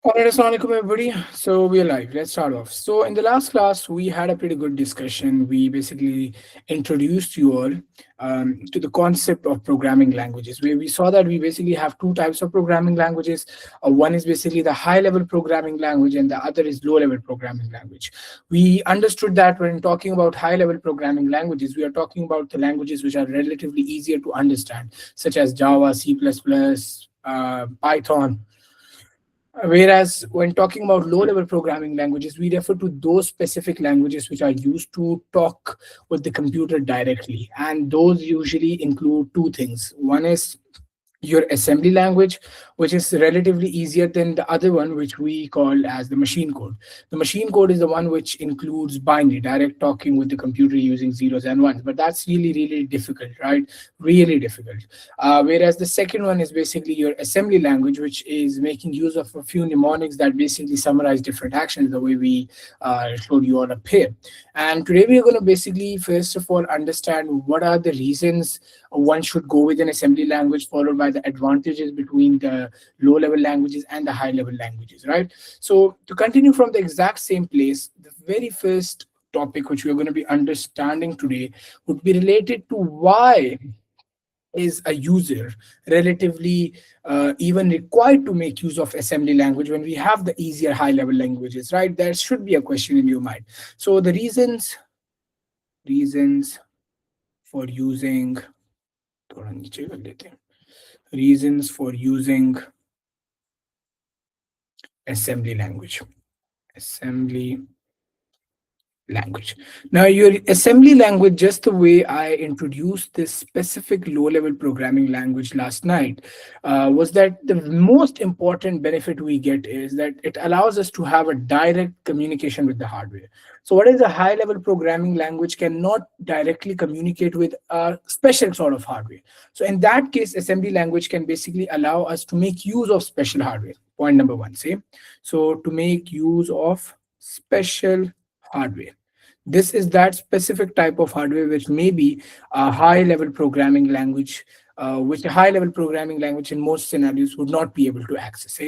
Alright, assalamualaikum everybody. So we are live. Let's start off. So in the last class, we had a pretty good discussion. We basically introduced you all to the concept of programming languages. Where we saw that we basically have two types of programming languages. One is basically the high-level programming language, and the other is low-level programming language. We understood that when talking about high-level programming languages, we are talking about the languages which are relatively easier to understand, such as Java, C++, Python. Whereas when talking about low level programming languages, we refer to those specific languages which are used to talk with the computer directly. And those usually include two things. One is your assembly language, which is relatively easier than the other one, which we call as the machine code. The machine code is the one which includes binary, direct talking with the computer using zeros and ones, but that's really, really difficult, right? Really difficult. Whereas the second one is basically your assembly language, which is making use of a few mnemonics that basically summarize different actions the way we showed you all up here. And today we are going to basically, first of all, understand what are the reasons one should go with an assembly language, followed by the advantages between the low level languages and the high level languages, right? So to continue from the exact same place, the very first topic which we're going to be understanding today would be related to why is a user relatively even required to make use of assembly language when we have the easier high level languages, right? There should be a question in your mind. So the reasons for using थोड़ा नीचे कर लेते हैं. Reasons for using assembly language. Now, your assembly language, just the way I introduced this specific low level programming language last night, was that the most important benefit we get is that it allows us to have a direct communication with the hardware. So, what is a high level programming language cannot directly communicate with a special sort of hardware. So, in that case, assembly language can basically allow us to make use of special hardware. Point number one, say. So, to make use of special hardware. This is that specific type of hardware which may be a high level programming language, which a high level programming language in most scenarios would not be able to access.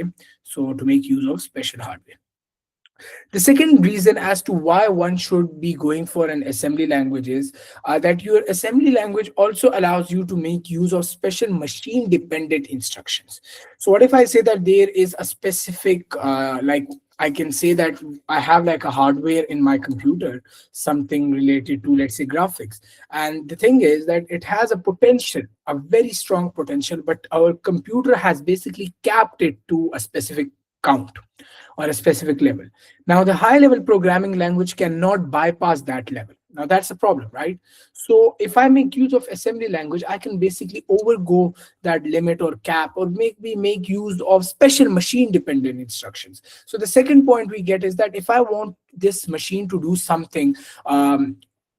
So to make use of special hardware. The second reason as to why one should be going for an assembly language is that your assembly language also allows you to make use of special machine dependent instructions. So what if I say that there is a specific like I can say that I have like a hardware in my computer, something related to, let's say, graphics. And the thing is that it has a potential, a very strong potential, but our computer has basically capped it to a specific count or a specific level. Now, the high level programming language cannot bypass that level. Now, that's a problem, right? So, if I make use of assembly language, I can basically overgo that limit or cap, or maybe make use of special machine dependent instructions. So, the second point we get is that if I want this machine to do something,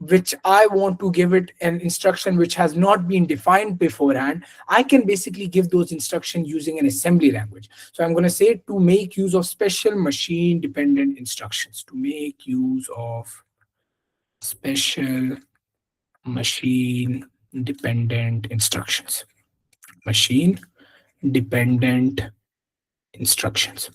which I want to give it an instruction which has not been defined beforehand, I can basically give those instructions using an assembly language. So I'm going to say to make use of special machine dependent instructions, to make use of special machine dependent instructions, machine dependent instructions.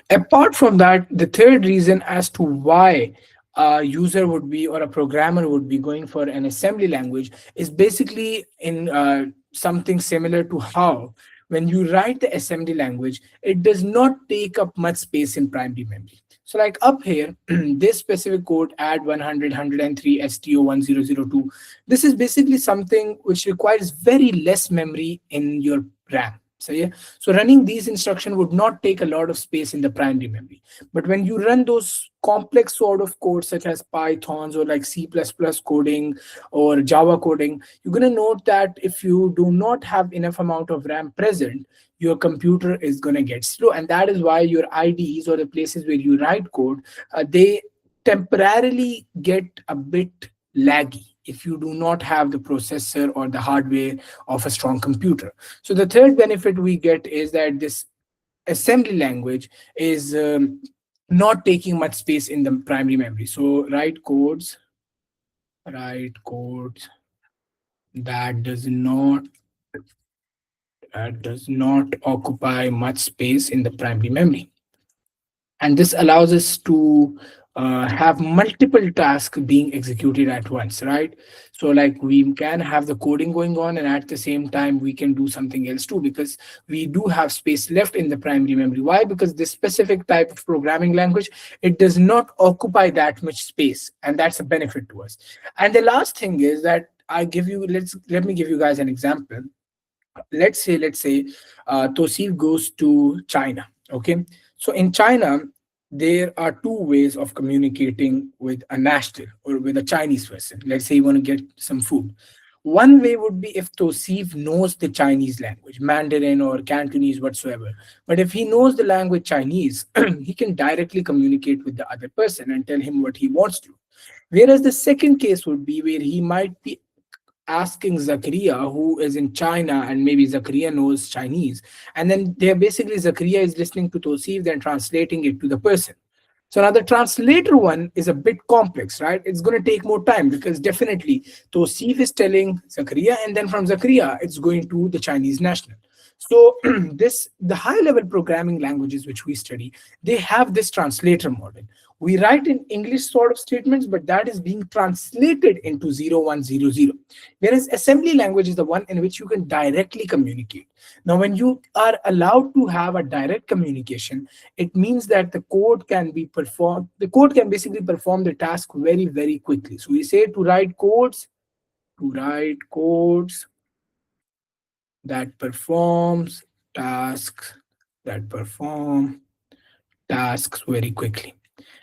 Apart from that, the third reason as to why a user would be or a programmer would be going for an assembly language is basically in something similar to how when you write the assembly language, it does not take up much space in primary memory. So like up here, this specific code add 100, 103, STO1002, this is basically something which requires very less memory in your RAM. So yeah, so running these instructions would not take a lot of space in the primary memory. But when you run those complex sort of codes such as Pythons or like C++ coding or Java coding, you're going to note that if you do not have enough amount of RAM present, your computer is going to get slow. And that is why your IDEs or the places where you write code, they temporarily get a bit laggy if you do not have the processor or the hardware of a strong computer. So the third benefit we get is that this assembly language is not taking much space in the primary memory. So write codes that does not occupy much space in the primary memory. and this allows us to have multiple tasks being executed at once, right? So like we can have the coding going on, and at the same time we can do something else too, because we do have space left in the primary memory. Why? Because this specific type of programming language, it does not occupy that much space, and that's a benefit to us. And the last thing is that let me give you guys an example. Let's say Tosif goes to China. Okay, so in China there are two ways of communicating with a national or with a Chinese person. Let's say you want to get some food. One way would be if Tosif knows the Chinese language, Mandarin or Cantonese, whatsoever. But if he knows the language Chinese, he can directly communicate with the other person and tell him what he wants to. Whereas the second case would be where he might be asking Zakaria, who is in China, and maybe Zakaria knows Chinese. And then they're basically Zakaria is listening to Tosif, then translating it to the person. So now the translator one is a bit complex, right? It's going to take more time because definitely Tosif is telling Zakaria, and then from Zakaria, it's going to the Chinese national. So the high level programming languages which we study, they have this translator model. We write in English sort of statements, but that is being translated into 0100. Whereas assembly language is the one in which you can directly communicate. Now, when you are allowed to have a direct communication, it means that the code can basically perform the task very, very quickly. So we say to write codes that performs tasks that perform tasks very quickly.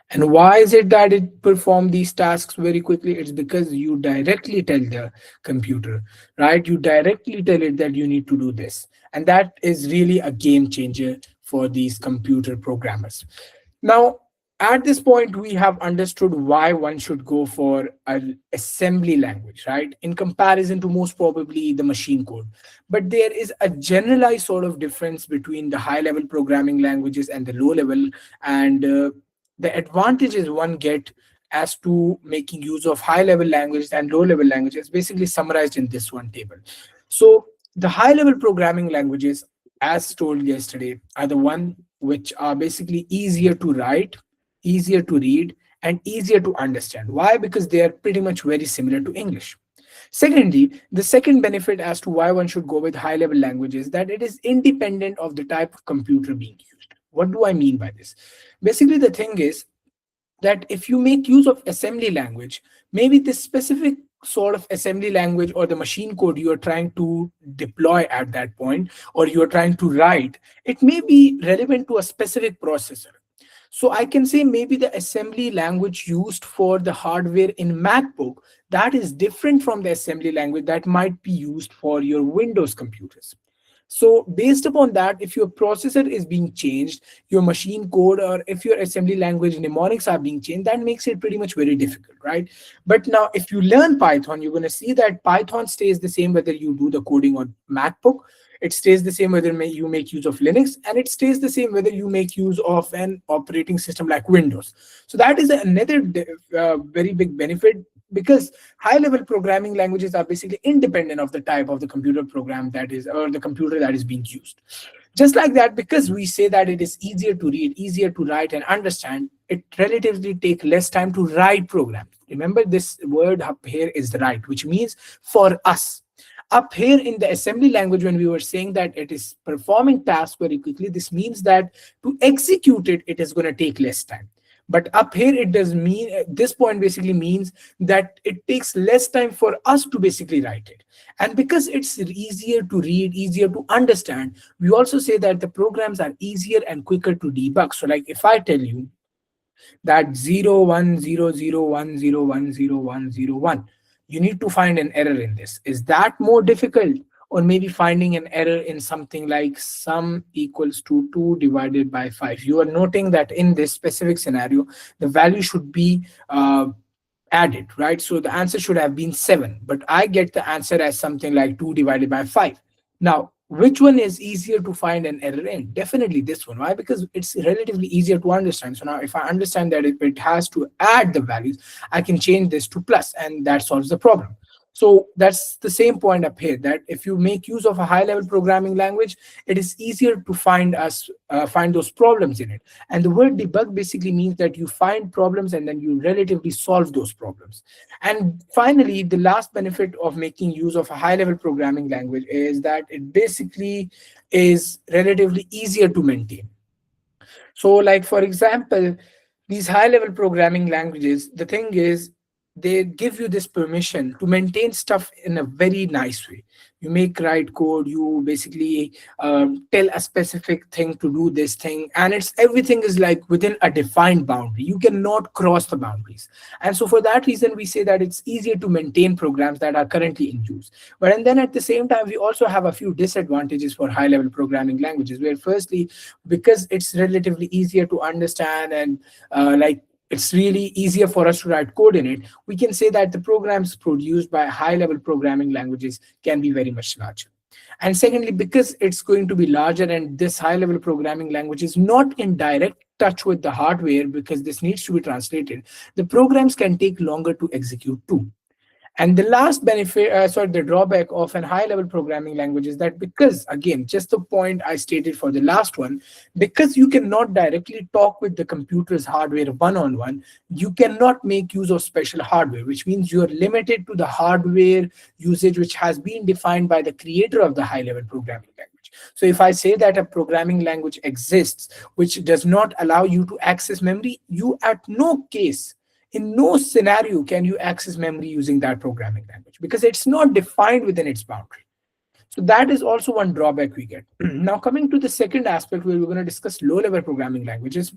And why is it that it perform these tasks very quickly? It's because you directly tell the computer, right? You directly tell it that you need to do this. And that is really a game changer for these computer programmers. Now, at this point, we have understood why one should go for an assembly language, right? In comparison to most probably the machine code. But there is a generalized sort of difference between the high level programming languages and the low level. And the advantages one get as to making use of high level language and low level languages basically summarized in this one table. So the high level programming languages, as told yesterday, are the one which are basically easier to write, easier to read, and easier to understand. Why? Because they are pretty much very similar to English. Secondly, the second benefit as to why one should go with high level languages, that it is independent of the type of computer being used. What do I mean by this? Basically, the thing is that if you make use of assembly language, maybe this specific sort of assembly language or the machine code you are trying to deploy at that point, or you are trying to write, it may be relevant to a specific processor. So I can say maybe the assembly language used for the hardware in MacBook, that is different from the assembly language that might be used for your Windows computers. So based upon that, if your processor is being changed, your machine code, or if your assembly language mnemonics are being changed, that makes it pretty much very difficult, right? But now if you learn Python, you're going to see that Python stays the same whether you do the coding on MacBook, it stays the same whether you make use of Linux, and it stays the same whether you make use of an operating system like Windows. So that is another very big benefit, because high level programming languages are basically independent of the type of the computer program that is, or the computer that is being used. Just like that, because we say that it is easier to read, easier to write and understand, it relatively take less time to write programs. Remember, this word up here is write, which means for us. Up here in the assembly language, when we were saying that it is performing tasks very quickly, this means that to execute it, it is going to take less time. But up here, it does mean, this point basically means that it takes less time for us to basically write it. And because it's easier to read, easier to understand, we also say that the programs are easier and quicker to debug. So like if I tell you that 0100101001, you need to find an error in this. Is that more difficult? Or maybe finding an error in something like sum equals to 2 divided by 5. You are noting that in this specific scenario, the value should be added, right? So the answer should have been 7, but I get the answer as something like 2 divided by 5. Now, which one is easier to find an error in? Definitely this one. Why? Because it's relatively easier to understand. So now if I understand that if it has to add the values, I can change this to plus, and that solves the problem. So that's the same point up here, that if you make use of a high level programming language, it is easier to find those problems in it. And the word debug basically means that you find problems and then you relatively solve those problems. And finally, the last benefit of making use of a high level programming language is that it basically is relatively easier to maintain. So, like for example, these high level programming languages, the thing is, they give you this permission to maintain stuff in a very nice way. You make write code, you basically tell a specific thing to do this thing, and it's everything is like within a defined boundary. You cannot cross the boundaries. And so for that reason, we say that it's easier to maintain programs that are currently in use. But and then at the same time, we also have a few disadvantages for high level programming languages, where firstly, because it's relatively easier to understand and like it's really easier for us to write code in it, we can say that the programs produced by high level programming languages can be very much larger. And secondly, because it's going to be larger and this high level programming language is not in direct touch with the hardware because this needs to be translated, the programs can take longer to execute too. And the last benefit, the drawback of an high level programming language is that because, again, just the point I stated for the last one, because you cannot directly talk with the computer's hardware one on one, you cannot make use of special hardware, which means you are limited to the hardware usage which has been defined by the creator of the high level programming language. So if I say that a programming language exists which does not allow you to access memory, you at no case, in no scenario can you access memory using that programming language because it's not defined within its boundary. So that is also one drawback we get. Now coming to the second aspect where we're going to discuss low level programming languages,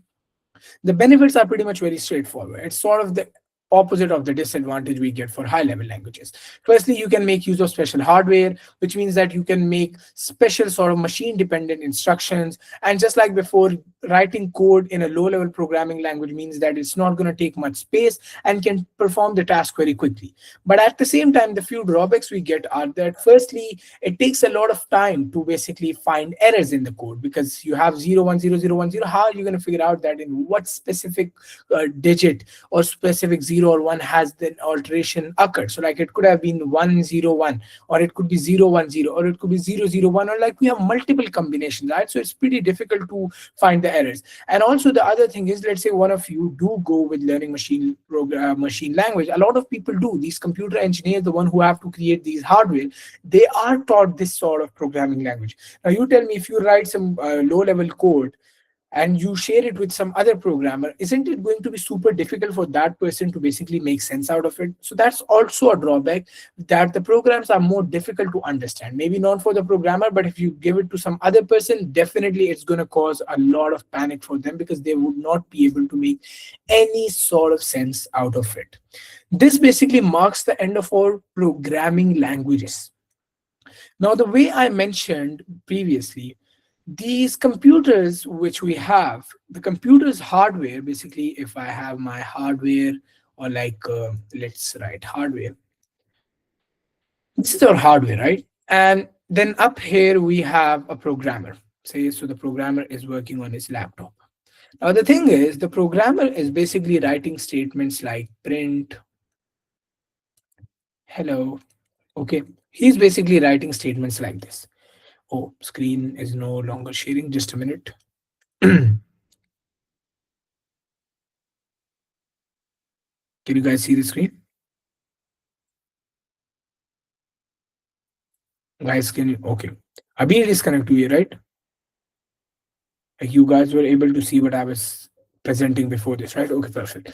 the benefits are pretty much very straightforward. It's sort of the opposite of the disadvantage we get for high level languages. Firstly, you can make use of special hardware, which means that you can make special sort of machine dependent instructions. And just like before, writing code in a low level programming language means that it's not going to take much space and can perform the task very quickly. But at the same time, the few drawbacks we get are that firstly, it takes a lot of time to basically find errors in the code because you have 0 1 0 0 1 0. How are you going to figure out that in what specific digit or specific 0 or 1 has the alteration occurred? So like it could have been 1 0 1, or it could be 0 1 0, or it could be 0 0 1, or like we have multiple combinations, right? So it's pretty difficult to find the errors. And also the other thing is, let's say one of you do go with learning machine language. A lot of people do. These computer engineers, the one who have to create these hardware, they are taught this sort of programming language. Now you tell me, if you write some low level code and you share it with some other programmer, isn't it going to be super difficult for that person to basically make sense out of it? So that's also a drawback, that the programs are more difficult to understand. Maybe not for the programmer, but if you give it to some other person, definitely it's going to cause a lot of panic for them because they would not be able to make any sort of sense out of it. This basically marks the end of our programming languages. Now, the way I mentioned previously, these computers which we have, the computer's hardware, basically, if I have my hardware, or like, let's write hardware. This is our hardware, right? And then up here we have a programmer. Say, so the programmer is working on his laptop. Now, the thing is, the programmer is basically writing statements like print, hello. Okay. He's basically writing statements like this. Oh, screen is no longer sharing. Just a minute. Can you guys see the screen? Guys, can you? Okay. Abhi disconnect to you, right? Like you guys were able to see what I was presenting before this, right? Okay, perfect.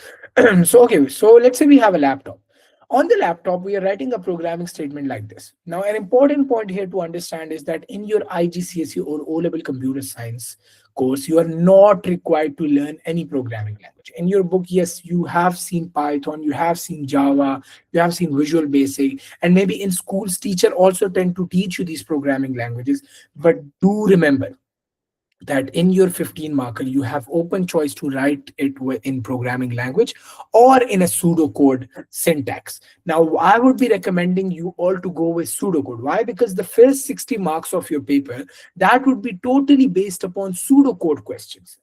So, okay, so let's say we have a laptop. On the laptop, we are writing a programming statement like this. Now, an important point here to understand is that in your IGCSE or O-level computer science course, you are not required to learn any programming language. In your book, yes, you have seen Python, you have seen Java, you have seen Visual Basic, and maybe in schools, teacher also tend to teach you these programming languages. But do remember that in your 15 marker, you have open choice to write it in programming language or in a pseudocode syntax. Now, I would be recommending you all to go with pseudocode. Why? Because the first 60 marks of your paper, that would be totally based upon pseudocode questions.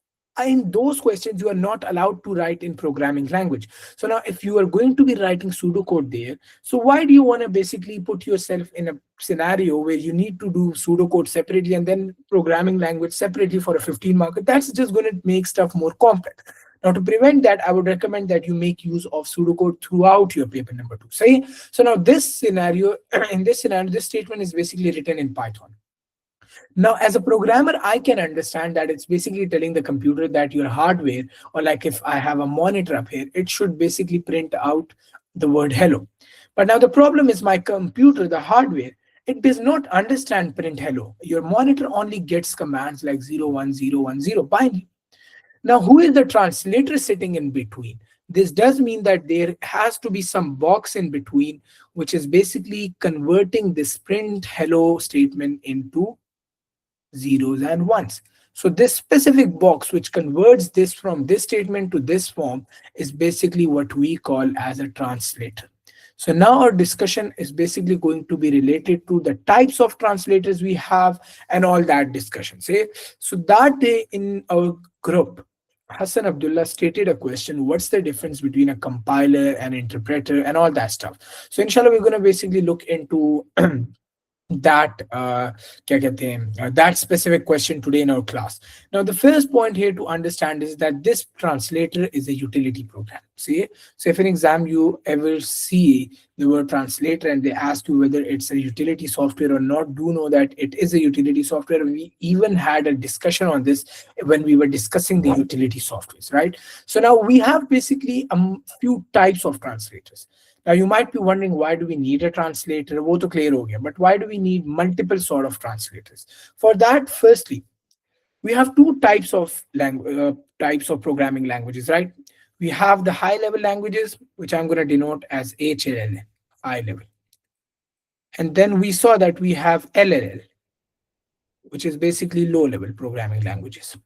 in those questions you are not allowed to write in programming language. So now if you are going to be writing pseudocode there, so why do you want to basically put yourself in a scenario where you need to do pseudocode separately and then programming language separately for a 15 marker? That's just going to make stuff more complex. Now, to prevent that, I would recommend that you make use of pseudocode throughout your paper number 2. Say, so now this scenario, in this scenario, this statement is basically written in Python. Now, as a programmer, I can understand that it's basically telling the computer that your hardware, or like if I have a monitor up here, it should basically print out the word hello. But now the problem is my computer, the hardware, it does not understand print hello. Your monitor only gets commands like 01010 binary. Now, who is the translator sitting in between? This does mean that there has to be some box in between, which is basically converting this print hello statement into zeros and ones. So this specific box which converts this from this statement to this form is basically what we call as a translator. So now our discussion is basically going to be related to the types of translators we have and all that discussion. Say, so that day in our group, Hassan Abdullah stated a question, what's the difference between a compiler and interpreter and all that stuff. So inshallah, we're going to basically look into that क्या कहते हैं, that specific question today in our class. Now the first point here to understand is that this translator is a utility program. See, so if in exam you ever see the word translator and they ask you whether it's a utility software or not, do know that it is a utility software. We even had a discussion on this when we were discussing the utility softwares, right? So now we have basically a few types of translators. Now you might be wondering, why do we need a translator? वो तो clear हो गया, but why do we need multiple sort of translators? For that, firstly, we have two types of programming languages, right? We have the high level languages, which I'm going to denote as HLL, high level. And then we saw that we have LLL, which is basically low level programming languages.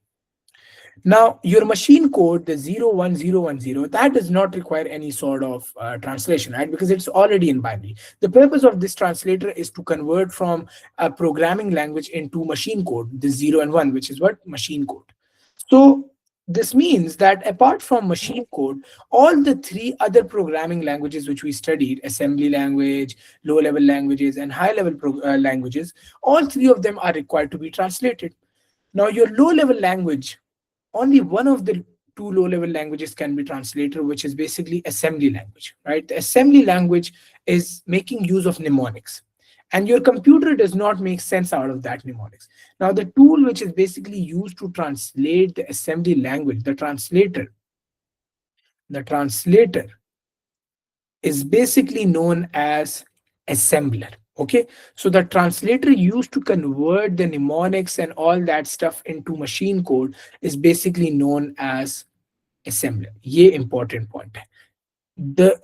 Now, your machine code, the 01010, that does not require any sort of translation, right? Because it's already in binary. The purpose of this translator is to convert from a programming language into machine code, the 0 and 1, which is what? Machine code. So this means that apart from machine code, all the three other programming languages which we studied, assembly language, low-level languages, and high-level languages, all three of them are required to be translated. Now, your low-level language, only one of the two low-level languages can be translated, which is basically assembly language, right? The assembly language is making use of mnemonics, and your computer does not make sense out of that mnemonics. Now, the tool which is basically used to translate the assembly language, the translator is basically known as assembler. Okay, so the translator used to convert the mnemonics and all that stuff into machine code is basically known as assembler. Ye important point hai.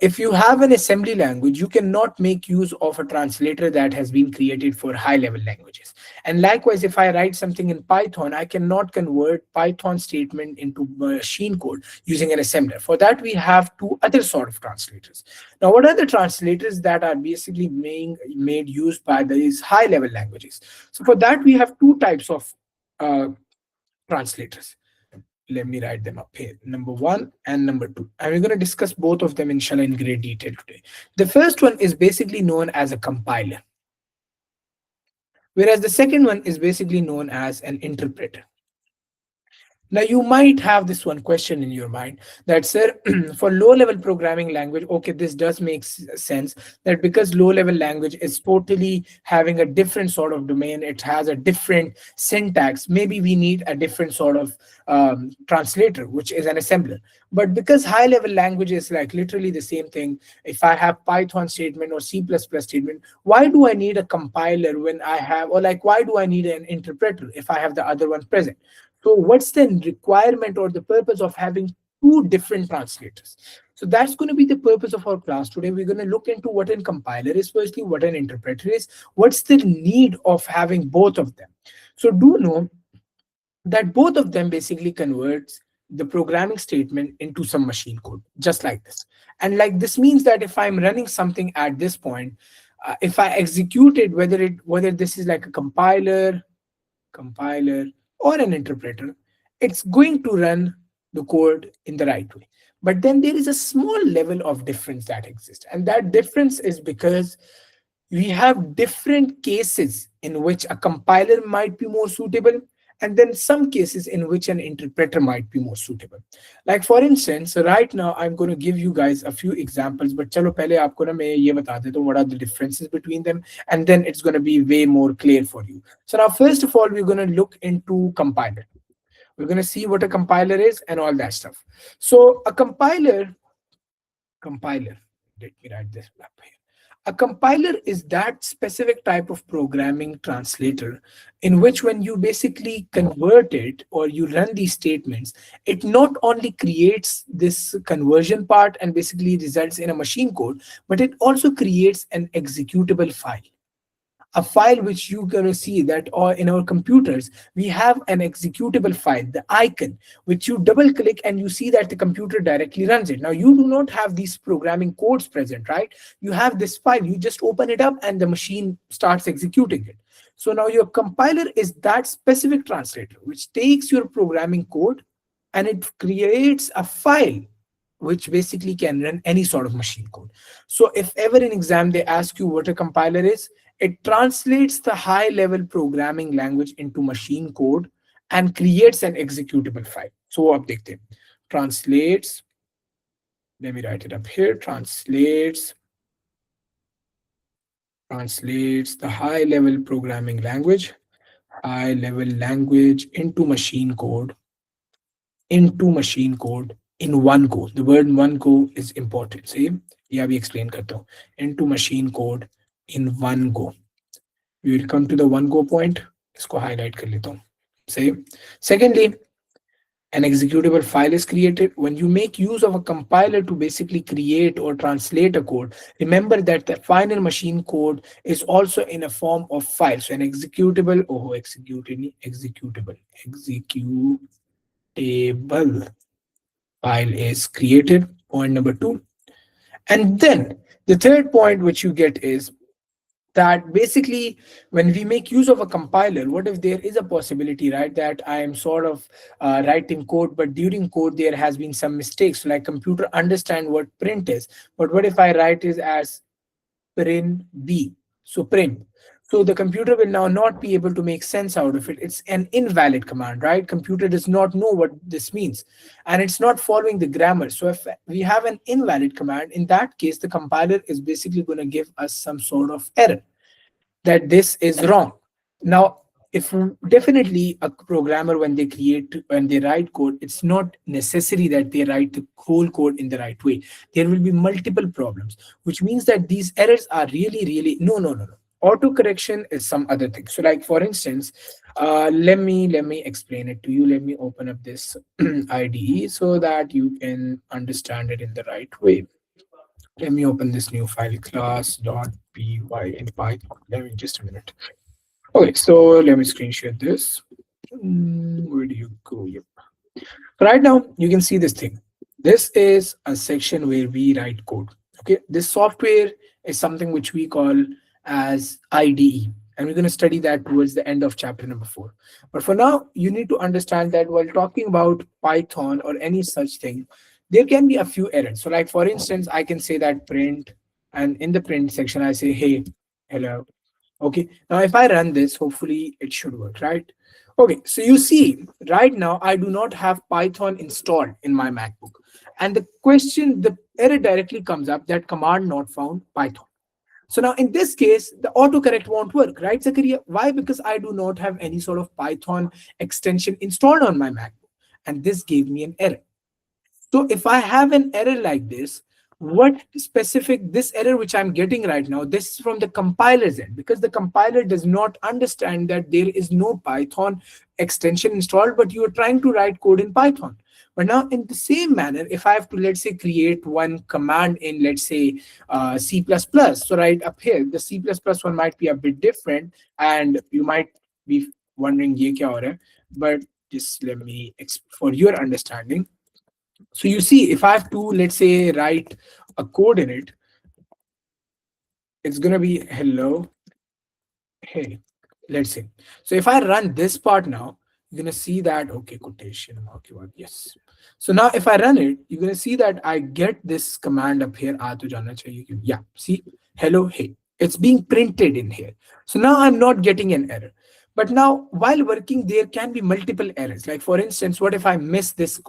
If you have an assembly language, you cannot make use of a translator that has been created for high level languages. And likewise, if I write something in Python, I cannot convert Python statement into machine code using an assembler. For that, we have two other sort of translators. Now, what are the translators that are basically made used by these high level languages? So for that, we have two types of translators. Let me write them up here, number 1 and number 2, and we're going to discuss both of them inshallah in great detail today. The first one is basically known as a compiler, whereas the second one is basically known as an interpreter. Now, you might have this one question in your mind that, sir, for low-level programming language, okay, this does make sense that because low-level language is totally having a different sort of domain, it has a different syntax, maybe we need a different sort of translator, which is an assembler. But because high-level language is like literally the same thing, if I have Python statement or C++ statement, why do I need a compiler when I have, or like, why do I need an interpreter if I have the other one present? So what's the requirement or the purpose of having two different translators? So that's going to be the purpose of our class today. We're going to look into what a compiler is firstly, what an interpreter is, what's the need of having both of them. So do know that both of them basically converts the programming statement into some machine code, just like this. And like this means that if I'm running something at this point, if I execute it, whether this is like a compiler, or an interpreter, it's going to run the code in the right way. But then there is a small level of difference that exists. And that difference is because we have different cases in which a compiler might be more suitable, and then some cases in which an interpreter might be more suitable. Like for instance, right now I'm going to give you guys a few examples, but chalo pehle aapko na main ye bata deta hu what are the differences between them, and then it's going to be way more clear for you. So now first of all, we're going to look into compiler. We're going to see what a compiler is and all that stuff. So a compiler, let me write this up here. A compiler is that specific type of programming translator in which when you basically convert it or you run these statements, it not only creates this conversion part and basically results in a machine code, but it also creates an executable file, a file which you're going to see that or in our computers we have an executable file, the icon, which you double click and you see that the computer directly runs it. Now you do not have these programming codes present, right? You have this file, you just open it up and the machine starts executing it. So now your compiler is that specific translator which takes your programming code and it creates a file which basically can run any sort of machine code. So if ever in exam they ask you what a compiler is, it translates the high level programming language into machine code and creates an executable file. So आप देखते हैं. Translates, let me write it up here, translates the high level programming language, into machine code in one go. The word one go is important. See, yeah, we explain करता हूँ. Into machine code in one go. We will come to the one go point. इसको highlight कर लेता हूँ. Say, secondly, an executable file is created. When you make use of a compiler to basically create or translate a code, remember that the final machine code is also in a form of file. So an executable, executable file is created. Point number two. And then the third point which you get is that basically when we make use of a compiler, what if there is a possibility, right, that I am sort of writing code, but during code there has been some mistakes. So like computer understand what print is, but what if I write it as print b, so print, so the computer will now not be able to make sense out of it. It's an invalid command, right? Computer does not know what this means and it's not following the grammar. So if we have an invalid command, in that case the compiler is basically going to give us some sort of error that this is wrong. Now, if definitely a programmer when they write code, it's not necessary that they write the whole code in the right way. There will be multiple problems, which means that these errors are really no. Auto correction is some other thing. So, like for instance, let me explain it to you. Let me open up this IDE so that you can understand it in the right way. Let me open this new file, class.py in Python. Let me just a minute. Okay, so let me screen share this. Where do you go? Yep. Right now, you can see this thing. This is a section where we write code. Okay, this software is something which we call as IDE, and we're going to study that towards the end of chapter number 4. But for now, you need to understand that while talking about Python or any such thing, there can be a few errors. So like for instance, I can say that print, and in the print section, I say, hey, hello. Okay, now if I run this, hopefully it should work, right? Okay, so you see, right now, I do not have Python installed in my MacBook. And the error directly comes up that command not found Python. So now in this case, the autocorrect won't work, right, Zakaria? Why? Because I do not have any sort of Python extension installed on my MacBook. And this gave me an error. So if I have an error like this, this error which I'm getting right now, this is from the compiler's end, because the compiler does not understand that there is no Python extension installed, but you are trying to write code in Python. But now in the same manner, if I have to, let's say, create one command in, let's say, C++, so right up here, the C++ one might be a bit different, and you might be wondering, ye kya ho raha hai? But just let me, for your understanding. So you see, if I have to, let's say, write a code in it, it's going to be hello, hey, let's say. So if I run this part now, you're going to see that, okay, quotation mark keyword, yes. So now if I run it, you're going to see that I get this command up here, aa to jana chahiye ki. Yeah, see, hello, hey. It's being printed in here. So now I'm not getting an error. But now while working, there can be multiple errors. Like for instance, what if I miss this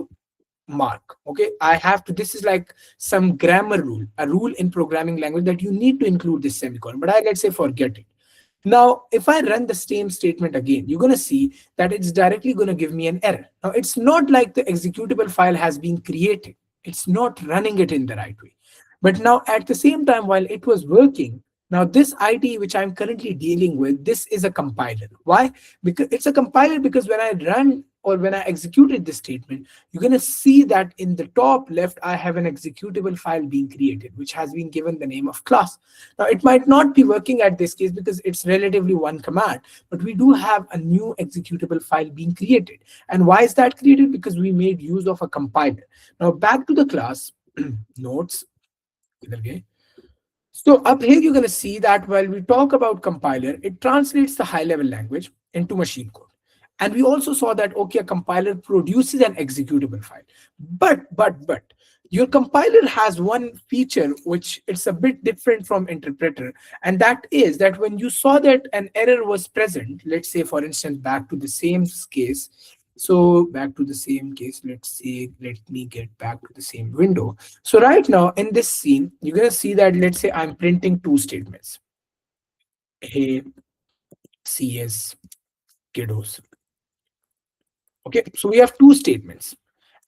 mark? Okay, I have to, this is like some grammar rule, a rule in programming language that you need to include this semicolon, but I, let's say, forget it. Now, if I run the same statement again, you're going to see that it's directly going to give me an error. Now, it's not like the executable file has been created. It's not running it in the right way. But now at the same time, while it was working, now this ID which I'm currently dealing with, this is a compiler. Why? Because it's a compiler, because when I run or when I executed this statement, you're going to see that in the top left, I have an executable file being created, which has been given the name of class. Now, it might not be working at this case because it's relatively one command, but we do have a new executable file being created. And why is that created? Because we made use of a compiler. Now, back to the class notes. Okay. So up here, you're going to see that while we talk about compiler, it translates the high-level language into machine code. And we also saw that, okay, a compiler produces an executable file. But your compiler has one feature which it's a bit different from interpreter. And that is that when you saw that an error was present, let's say, for instance, back to the same case. So back to the same case, let's say, let me get back to the same window. So right now in this scene, you're going to see that, let's say I'm printing two statements. Hey, CS kiddos. Okay, so we have two statements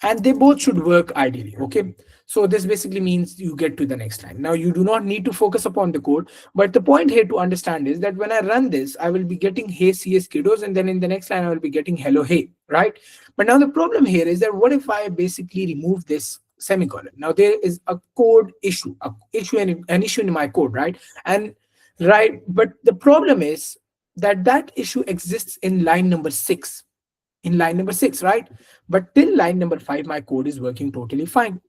and they both should work ideally. Okay, so this basically means you get to the next line. Now you do not need to focus upon the code, but the point here to understand is that when I run this, I will be getting hey CS kiddos, and then in the next line I will be getting hello hey, right? But now the problem here is that what if I basically remove this semicolon? Now there is a code issue, an issue in my code, right? And right, but the problem is that that issue exists in line number 6, right? But till line number 5, my code is working totally fine.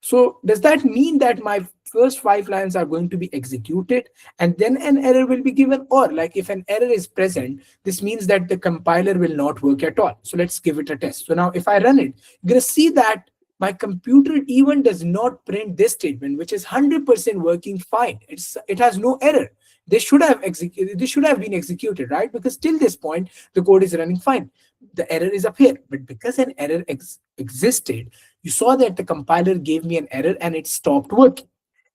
So does that mean that my first 5 lines are going to be executed and then an error will be given? Or like if an error is present, this means that the compiler will not work at all. So let's give it a test. So now if I run it, you're going to see that my computer even does not print this statement, which is 100% working fine. It has no error. This should have been executed, right? Because till this point, the code is running fine. The error is up here, but because an error existed, you saw that the compiler gave me an error and it stopped working.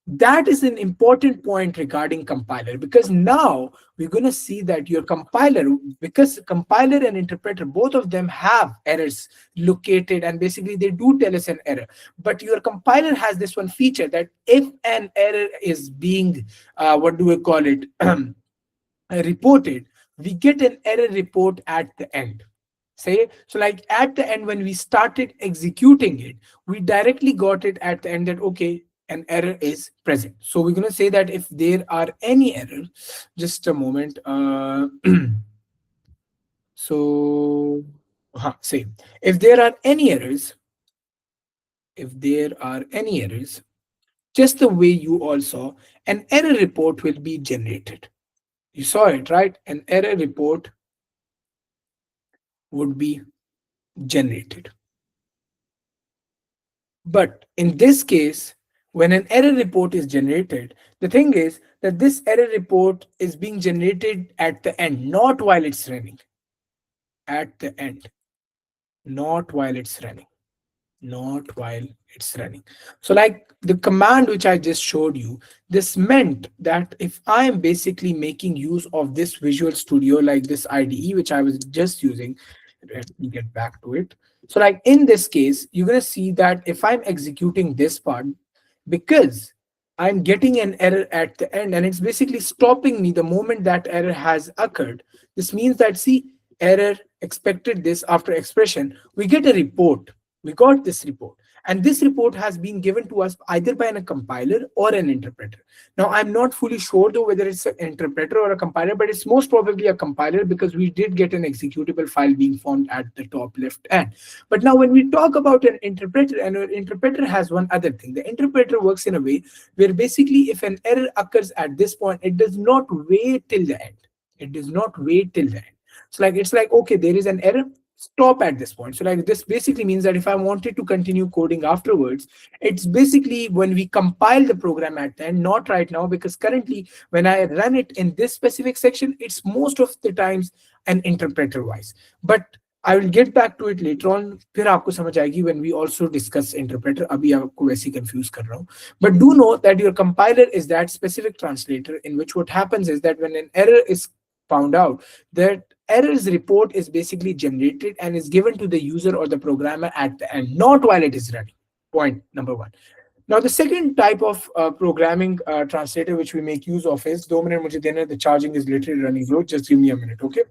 That is an important point regarding compiler, because now we're going to see that your compiler, because compiler and interpreter, both of them have errors located, and basically they do tell us an error. But your compiler has this one feature that if an error is being, what do we call it, reported, we get an error report at the end. Say, so like at the end, when we started executing it, we directly got it at the end that, okay, an error is present. So we're going to say that if there are any errors, just a moment. So say if there are any errors, just the way you all saw, an error report will be generated. You saw it, right? An error report would be generated. But in this case, when an error report is generated, the thing is that this error report is being generated at the end, not while it's running. At the end, not while it's running. Not while it's running. So like the command which I just showed you, this meant that if I am basically making use of this Visual Studio, like this IDE which I was just using, let me get back to it. So like in this case, you're going to see that if I'm executing this part, because I'm getting an error at the end and it's basically stopping me the moment that error has occurred, this means that, see, error expected this after expression, we get a report. We got this report, and this report has been given to us either by a compiler or an interpreter. Now, I'm not fully sure though whether it's an interpreter or a compiler, but it's most probably a compiler because we did get an executable file being formed at the top left end. But now when we talk about an interpreter, and an interpreter has one other thing. The interpreter works in a way where basically if an error occurs at this point, it does not wait till the end. It does not wait till the end. So like it's like, okay, there is an error. stop at this point. So like this basically means that if I wanted to continue coding afterwards, it's basically when we compile the program at the end, not right now, because currently when I run it in this specific section, it's most of the times an interpreter wise. But I will get back to it later on. फिर आपको समझ आएगी when we also discuss interpreter. अभी आपको वैसे ही confuse कर रहा हूँ. But do know that your compiler is that specific translator in which what happens is that when an error is found out, that errors report is basically generated and is given to the user or the programmer at the end, not while it is running. Point number one. Now, the second type of programming translator which we make use of is, 2 minute mujhe dena, the charging is literally running low. Just give me a minute, okay?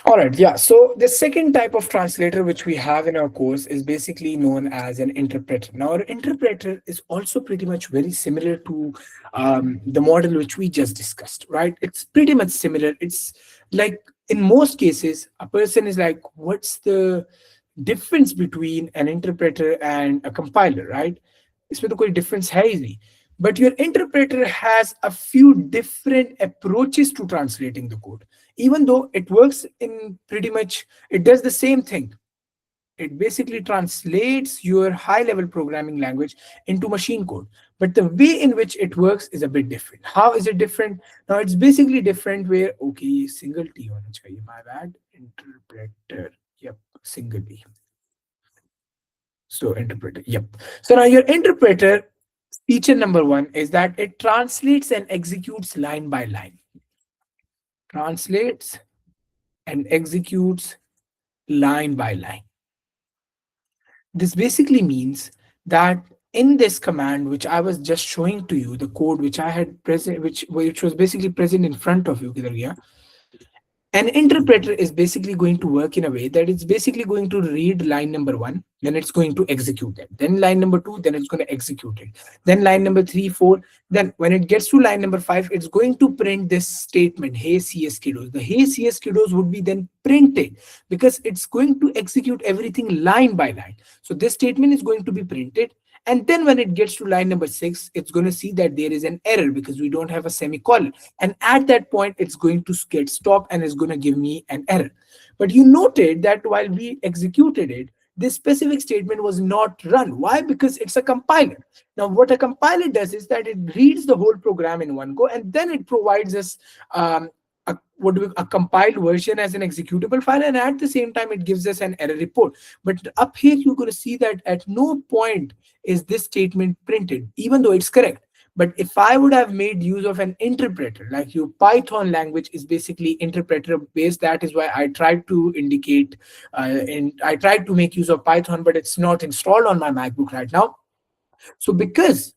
All right, yeah. So the second type of translator which we have in our course is basically known as an interpreter. Now, our interpreter is also pretty much very similar to the model which we just discussed, right? It's pretty much similar. It's like in most cases, a person is like, what's the difference between an interpreter and a compiler, right? इसमें तो कोई difference है ही नहीं. But your interpreter has a few different approaches to translating the code. Even though it works in pretty much, it does the same thing. It basically translates your high level programming language into machine code. But the way in which it works is a bit different. How is it different? Now it's basically different where, okay, single T hona chahiye, my bad. Interpreter, yep, single T. So interpreter, yep. So now your interpreter, feature number one is that it translates and executes line by line. Translates and executes line by line. This basically means that in this command, which I was just showing to you, the code which I had present, which was basically present in front of you, an interpreter is basically going to work in a way that it's basically going to read line number one, then it's going to execute it. Then line number two, then it's going to execute it. Then line number three, four. Then when it gets to line number five, it's going to print this statement, hey CS kiddos. The hey CS kiddos would be then printed because it's going to execute everything line by line. So this statement is going to be printed. And then when it gets to line number six, it's going to see that there is an error because we don't have a semicolon. And at that point, it's going to get stopped and it's going to give me an error. But you noted that while we executed it, this specific statement was not run. Why? Because it's a compiler. Now, what a compiler does is that it reads the whole program in one go, and then it provides us a compiled version as an executable file, and at the same time, it gives us an error report. But up here, you're going to see that at no point is this statement printed, even though it's correct. But if I would have made use of an interpreter, like your Python language is basically interpreter based, that is why I tried to indicate, and I tried to make use of Python, but it's not installed on my MacBook right now. So because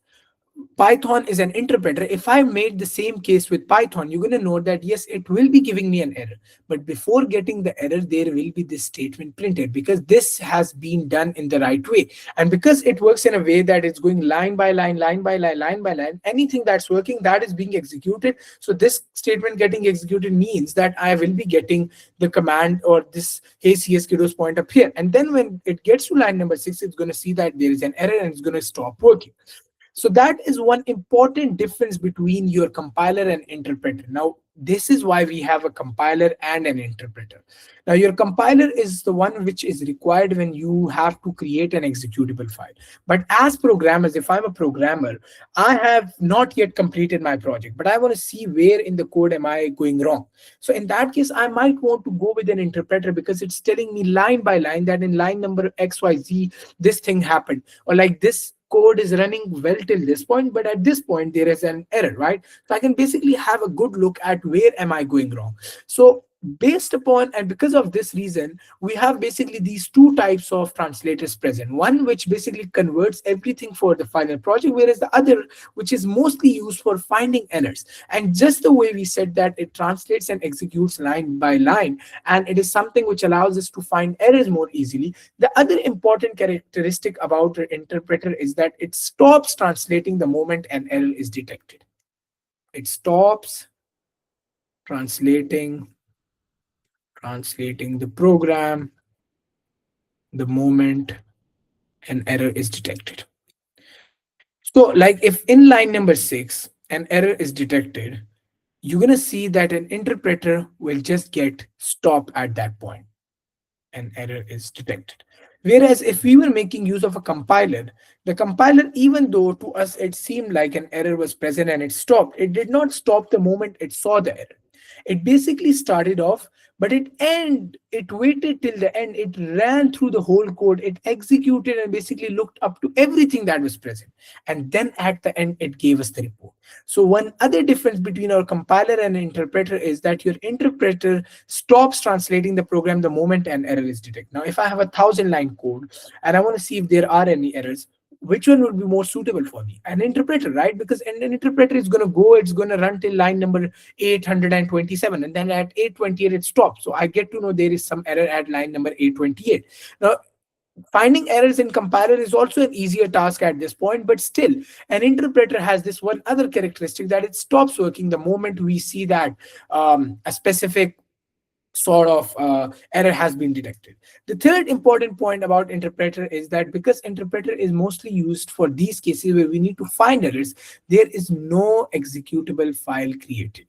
Python is an interpreter, if I made the same case with Python, you're going to know that yes, it will be giving me an error. But before getting the error, there will be this statement printed because this has been done in the right way. And because it works in a way that it's going line by line, line by line, line by line, anything that's working, that is being executed. So this statement getting executed means that I will be getting the command or this hey CS kiddos point up here. And then when it gets to line number six, it's going to see that there is an error and it's going to stop working. So that is one important difference between your compiler and interpreter. Now, this is why we have a compiler and an interpreter. Now, your compiler is the one which is required when you have to create an executable file. But as programmers, if I'm a programmer, I have not yet completed my project, but I want to see where in the code am I going wrong. So in that case, I might want to go with an interpreter because it's telling me line by line that in line number XYZ, this thing happened, or like this code is running well till this point, but at this point there is an error, right? So I can basically have a good look at where am I going wrong. So Based upon and because of this reason, we have basically these two types of translators present: one which basically converts everything for the final project, whereas the other which is mostly used for finding errors. And just the way we said that it translates and executes line by line, and it is something which allows us to find errors more easily, the other important characteristic about an interpreter is that it stops translating the moment an error is detected. It stops translating translating the program the moment an error is detected. So, like if in line number 6 an error is detected, you're going to see that an interpreter will just get stop at that point. An error is detected. Whereas if we were making use of a compiler, the compiler, even though to us it seemed like an error was present and it stopped, it did not stop the moment it saw the error. It basically started off, but it waited till the end. It ran through the whole code, it executed and basically looked up to everything that was present. And then at the end, it gave us the report. So one other difference between our compiler and interpreter is that your interpreter stops translating the program the moment an error is detected. Now, if I have 1,000 line code and I want to see if there are any errors, which one would be more suitable for me? An interpreter, right? Because an interpreter is going to go, it's going to run till line number 827, and then at 828 it stops. So I get to know there is some error at line number 828. Now, finding errors in compiler is also an easier task at this point, but still, an interpreter has this one other characteristic that it stops working the moment we see that a specific sort of error has been detected. The third important point about interpreter is that because interpreter is mostly used for these cases where we need to find errors, there is no executable file created.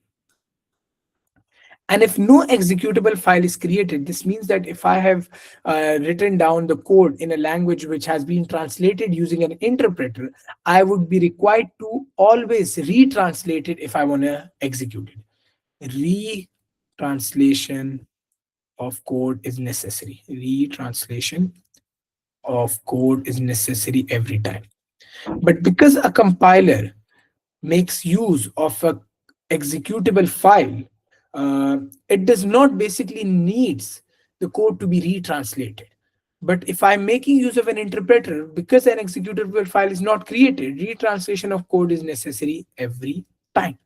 And if no executable file is created, this means that if I have written down the code in a language which has been translated using an interpreter, I would be required to always retranslate it if I want to execute it. Retranslation of code is necessary. Retranslation of code is necessary every time. But because a compiler makes use of a executable file, uh, it does not basically needs the code to be retranslated. But if I'm making use of an interpreter, because an executable file is not created, retranslation of code is necessary every time.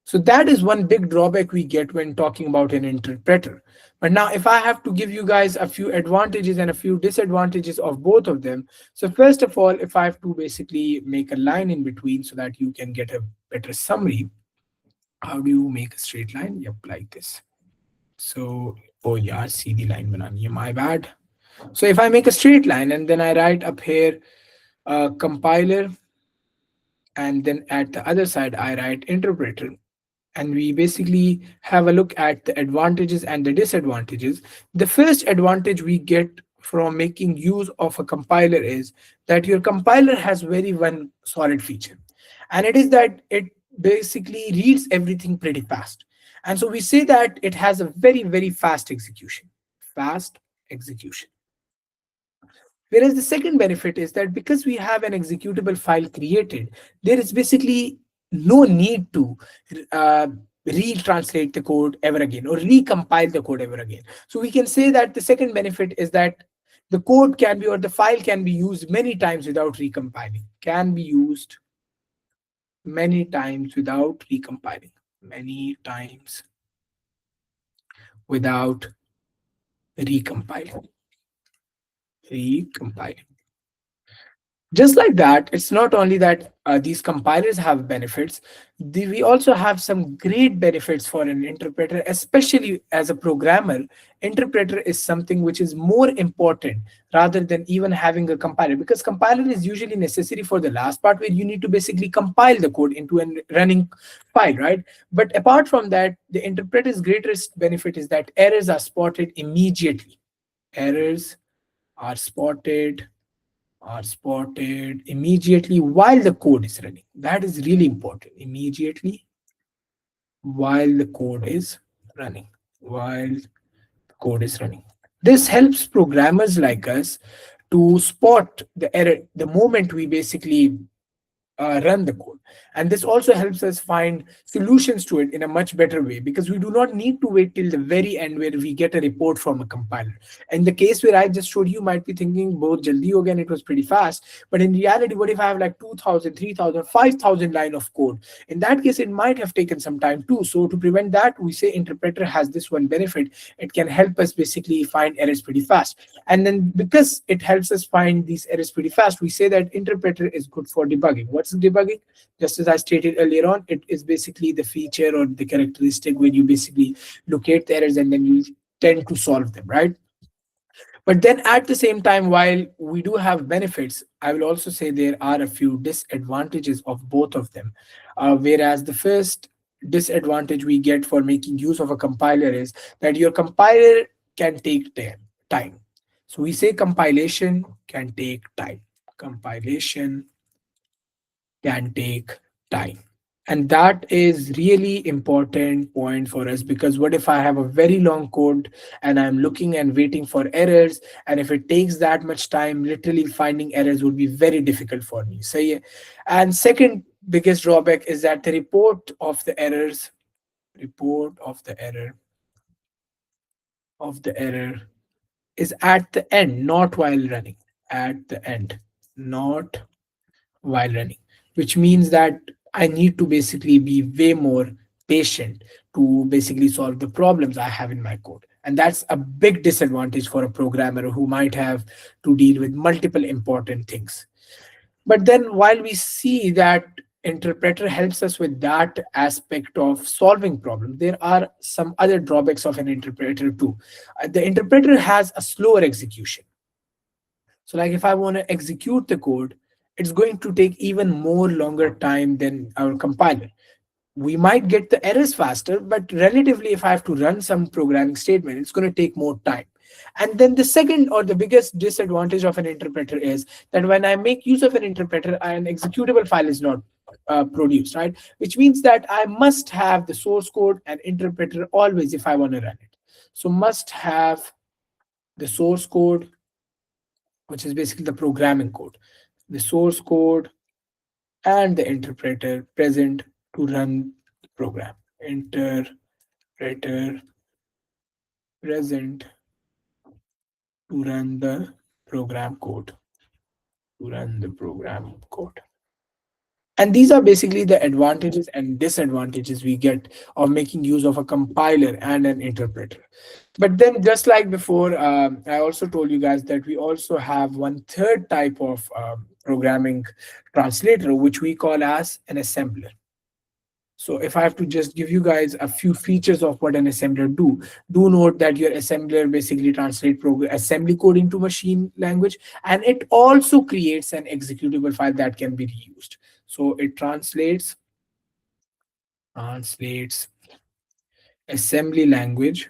So that is one big drawback we get when talking about an interpreter. But now if I have to give you guys a few advantages and a few disadvantages of both of them. So first of all, if I have to basically make a line in between so that you can get a better summary, how do you make a straight line? Yep, like this. So, oh yeah, see the line banani hai, my bad. So if I make a straight line and then I write up here compiler, and then at the other side I write interpreter, and we basically have a look at the advantages and the disadvantages. The first advantage we get from making use of a compiler is that your compiler has very one solid feature, and it is that it basically reads everything pretty fast. And so we say that it has a very, very fast execution. Fast execution. Whereas the second benefit is that because we have an executable file created, there is basically no need to uh, retranslate the code ever again or recompile the code ever again. So we can say that the second benefit is that the code can be or the file can be used many times without recompiling. Can be used many times without recompiling. Many times without recompiling. Recompiling. Just like that, it's not only that these compilers have benefits, we also have some great benefits for an interpreter, especially as a programmer. Interpreter is something which is more important rather than even having a compiler, because compiler is usually necessary for the last part where you need to basically compile the code into a running file, right? But apart from that, the interpreter's greatest benefit is that errors are spotted immediately. Errors are spotted immediately while the code is running. That is really important. Immediately while the code is running. While the code is running. This helps programmers like us to spot the error the moment we basically run the code. And this also helps us find solutions to it in a much better way, because we do not need to wait till the very end where we get a report from a compiler. In the case where I just showed you, might be thinking both jaldi ho gaya and it was pretty fast. But in reality, what if I have like 2,000, 3,000, 5,000 line of code? In that case, it might have taken some time too. So to prevent that, we say interpreter has this one benefit. It can help us basically find errors pretty fast. And then because it helps us find these errors pretty fast, we say that interpreter is good for debugging. What's debugging? Just as I stated earlier on, it is basically the feature or the characteristic where you basically locate the errors and then you tend to solve them, right? But then at the same time, while we do have benefits, I will also say there are a few disadvantages of both of them. Whereas the first disadvantage we get for making use of a compiler is that your compiler can take time. So we say compilation can take time. Compilation can take time. And that is really important point for us, because what if I have a very long code and I'm looking and waiting for errors, and if it takes that much time, literally finding errors would be very difficult for me. So yeah. And second biggest drawback is that the report of the error is at the end, not while running. At the end, not while running, which means that I need to basically be way more patient to basically solve the problems I have in my code. And that's a big disadvantage for a programmer who might have to deal with multiple important things. But then while we see that interpreter helps us with that aspect of solving problems, there are some other drawbacks of an interpreter too. The interpreter has a slower execution. So like if I want to execute the code, it's going to take even more longer time than our compiler. We might get the errors faster, but relatively, if I have to run some programming statement, it's going to take more time. And then the second or the biggest disadvantage of an interpreter is that when I make use of an interpreter, an executable file is not produced, right? Which means that I must have the source code and interpreter always if I want to run it. So must have the source code, which is basically the programming code, the source code, and the interpreter present to run the program. Interpreter present to run the program code. To run the program code. And these are basically the advantages and disadvantages we get of making use of a compiler and an interpreter. But then, just like before, I also told you guys that we also have one third type of programming translator, which we call as an assembler. So if I have to just give you guys a few features of what an assembler do note that your assembler basically translate assembly code into machine language, and it also creates an executable file that can be reused. So it translates assembly language,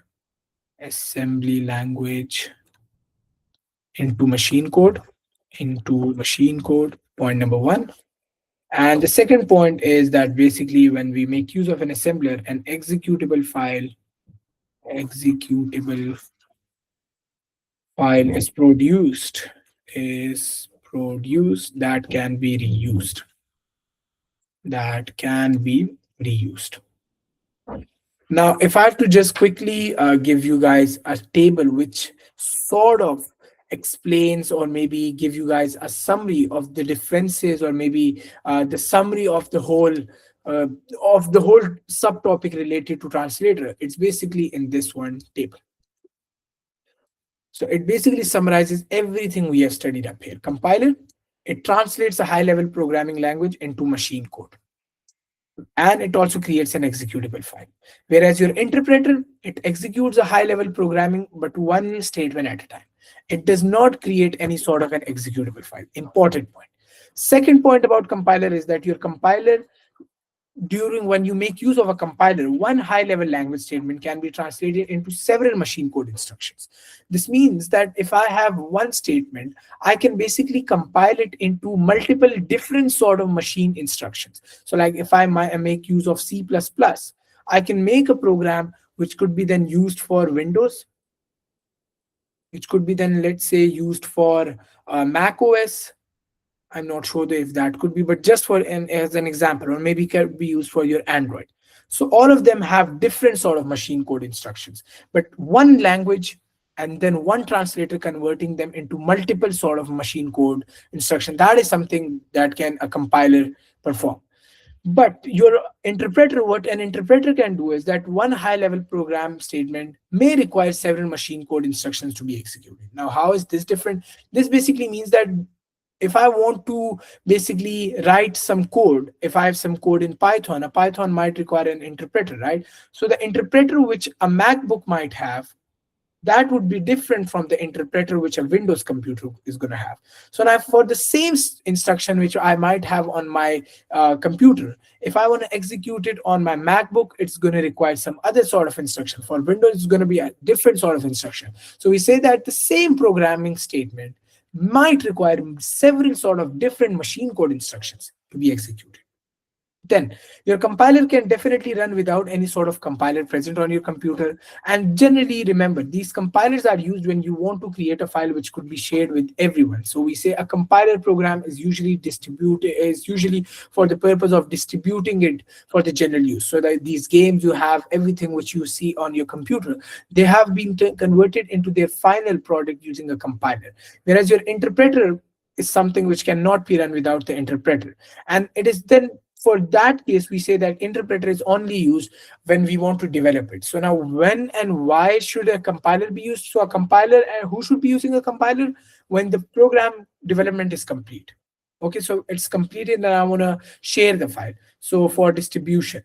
assembly language into machine code, point number one. And the second point is that basically when we make use of an assembler, an executable file is produced that can be reused. Now, if I have to just quickly give you guys a table which sort of explains or maybe give you guys a summary of the differences, or maybe the summary uh, of the whole subtopic related to translator, it's basically in this one table. So it basically summarizes everything we have studied up here. Compiler, it translates a high-level programming language into machine code, and it also creates an executable file. Whereas your interpreter, it executes a high-level programming, but one statement at a time. It does not create any sort of an executable file. Important point. Second point about compiler is that your compiler, during when you make use of a compiler, one high-level language statement can be translated into several machine code instructions. This means that if I have one statement, I can basically compile it into multiple different sort of machine instructions. So like if I make use of C++, I can make a program which could be then used for Windows, which could be then, let's say, used for Mac OS, I'm not sure if that could be, but just for as an example, or maybe can be used for your Android. So all of them have different sort of machine code instructions, but one language and then one translator converting them into multiple sort of machine code instruction. That is something that can a compiler perform. But your interpreter, what an interpreter can do is that one high level program statement may require several machine code instructions to be executed. Now, how is this different? This basically means that if I want to basically write some code, if I have some code in Python, a Python might require an interpreter, right? So the interpreter which a MacBook might have, that would be different from the interpreter which a Windows computer is going to have. So now for the same instruction which I might have on my computer, if I want to execute it on my MacBook, it's going to require some other sort of instruction. For Windows, it's going to be a different sort of instruction. So we say that the same programming statement might require several sort of different machine code instructions to be executed. Then your compiler can definitely run without any sort of compiler present on your computer. And generally, remember, these compilers are used when you want to create a file which could be shared with everyone. So we say a compiler program is usually for the purpose of distributing it for the general use. So that these games you have, everything which you see on your computer, they have been converted into their final product using a compiler. Whereas your interpreter is something which cannot be run without the interpreter. And it is then for that case, we say that interpreter is only used when we want to develop it. So now when and why should a compiler be used? So a compiler, and who should be using a compiler? When the program development is complete. Okay, so it's completed and I want to share the file. So for distribution.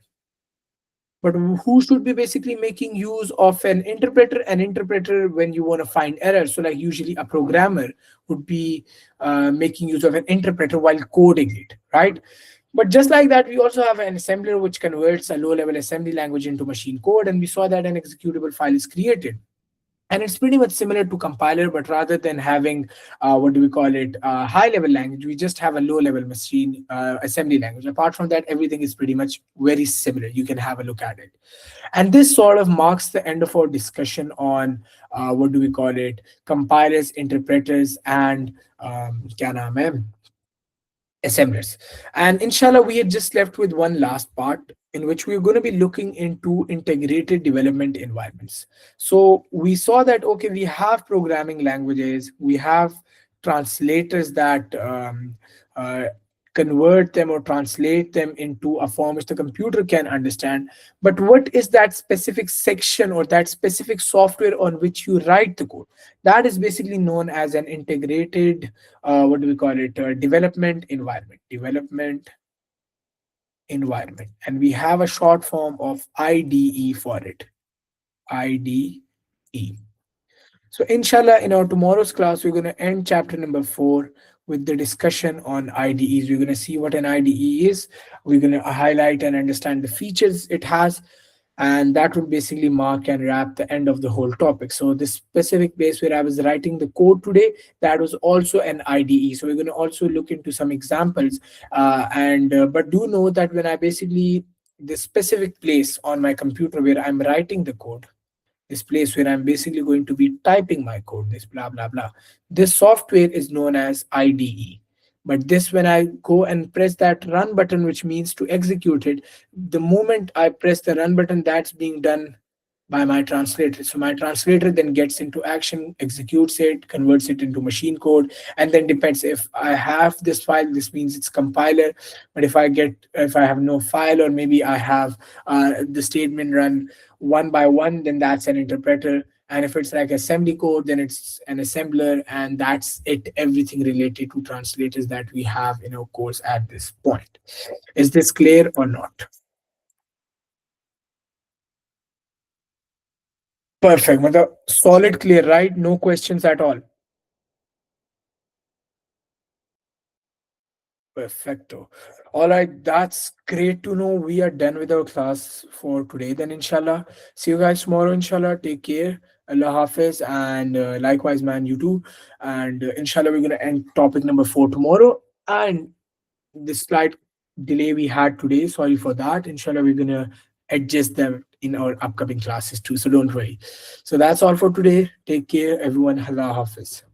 But who should be basically making use of an interpreter? An interpreter when you want to find errors. So like usually a programmer would be making use of an interpreter while coding it, right? But just like that, we also have an assembler which converts a low-level assembly language into machine code, and we saw that an executable file is created. And it's pretty much similar to compiler, but rather than having what do we call it, high-level language, we just have a low-level machine assembly language. Apart from that, everything is pretty much very similar. You can have a look at it. And this sort of marks the end of our discussion on what do we call it, compilers, interpreters, and kya naam hai? Assemblers. And inshallah, we are just left with one last part in which we're going to be looking into integrated development environments. So we saw that, okay, we have programming languages, we have translators that uh, convert them or translate them into a form which the computer can understand. But what is that specific section or that specific software on which you write the code? That is basically known as an integrated, what do we call it, development environment. Development environment. And we have a short form of IDE for it. IDE. So inshallah, in our tomorrow's class, we're going to end chapter number 4 with the discussion on IDEs. We're going to see what an IDE is. We're going to highlight and understand the features it has. And that would basically mark and wrap the end of the whole topic. So this specific place where I was writing the code today, that was also an IDE. So we're going to also look into some examples. But do know that when I basically, the specific place on my computer where I'm writing the code, this place where I'm basically going to be typing my code, this blah, blah, blah. This software is known as IDE. But this, when I go and press that run button, which means to execute it, the moment I press the run button, that's being done by my translator. So my translator then gets into action, executes it, converts it into machine code, and then depends if I have this file, this means it's compiler. But if I have no file, or maybe I have the statement run one by one, then that's an interpreter. And if it's like assembly code, then it's an assembler, and that's it. Everything related to translators that we have in our course at this point. Is this clear or not? Perfect. Solid, clear, right? No questions at all. Perfecto. All right, that's great to know. We are done with our class for today. Then, inshallah, see you guys tomorrow. Inshallah, take care. Allah Hafiz, and likewise, man, you too. And inshallah, we're gonna end topic number 4 tomorrow. And the slight delay we had today, sorry for that. Inshallah, we're gonna adjust them in our upcoming classes too. So don't worry. So that's all for today. Take care, everyone. Allah Hafiz.